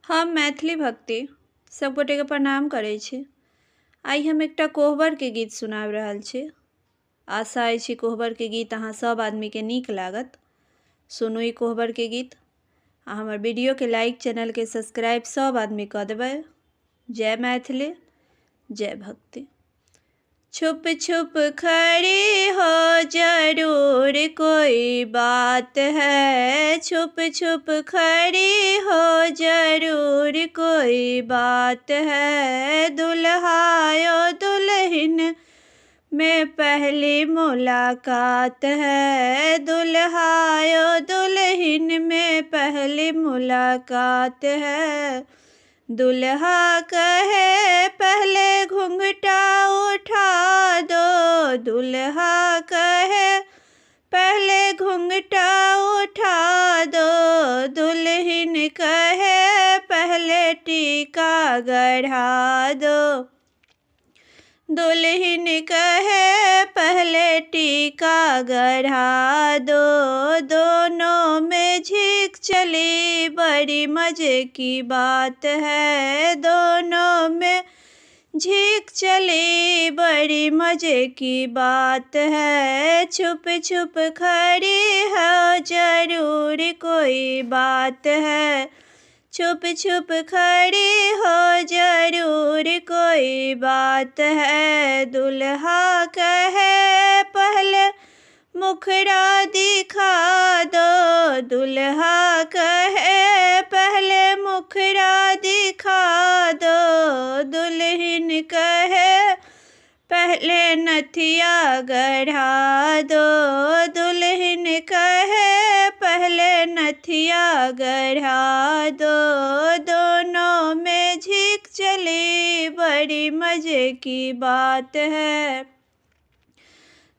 हम मैथिली भक्ति सब गोटे के प्रणाम करै छी। आइ हम एकटा कोहबर के गीत सुनाबि रहल छी। आशा अछि कोहबर के गीत अहाँ सब आदमी के नीक लागत। सुनू ई कोहबर के गीत आ हमर वीडियो के लाइक, चैनल के सब्सक्राइब सब आदमी कऽ देबै। जय मैथिली, जय भक्ति। छुप छुप खड़ी हो जरूर कोई बात है, छुप छुप खड़ी हो जरूर कोई बात है। दुल्हायो दुल्हन में पहली मुलाकात है, दुल्हायो दुल्हन में पहली मुलाकात है। दुल्हा कहे पहले घूंघटा उठा दो, दुल्हा कहे पहले घूंघटा उठा दो, दुल्हन कहे पहले टीका गढ़ा दो, दुल्हन कहे पहले टीका गढ़ा दो। दोनों में झीक चली बड़ी मजे की बात है, दोनों में झीक चली बड़ी मजे की बात है। छुप छुप खड़ी हो जरूर कोई बात है, छुप छुप खड़ी हो जरूर कोई बात है। दुल्हा कहे पहले मुखड़ा दिखा दो, दुल्हा कहे पहले मुखड़ा दिखा दो, दुल्हन कहे पहले नथिया गढ़ा दो, दुल्हन कहे पहले नथिया गढ़ा दो। दोनों में झीक चली बड़ी मजे की बात है,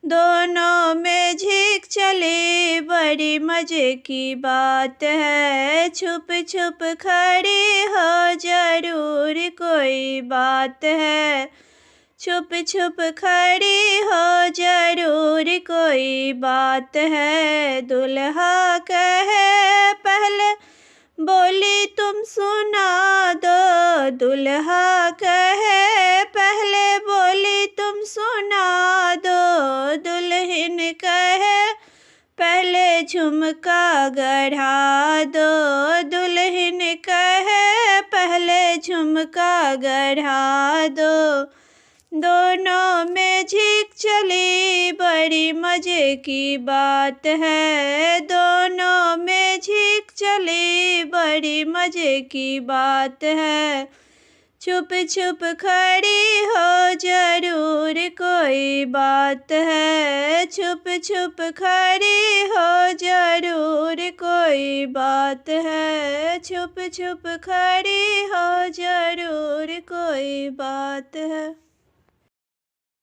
दोनों में झीक चली बड़ी मजे की बात है। छुप छुप खड़ी हो जरूर कोई बात है, छुप छुप खड़ी हो जरूर कोई बात है। दुल्हा कहे पहले बोली तुम सुना दो, दुल्हा कहे पहले बोली तुम सुना दो, दुल्हन कहे पहले झुमका गढ़ा दो, दुल्हन कहे पहले झुमका गढ़ा दो। दोनों में झीक चली बड़ी मजे की बात है, दोनों में झीक चली बड़ी मजे की बात है। छुप छुप खड़ी हो जरूर कोई बात है, छुप छुप खड़ी हो जरूर कोई बात है, छुप छुप खड़ी हो जरूर कोई बात है।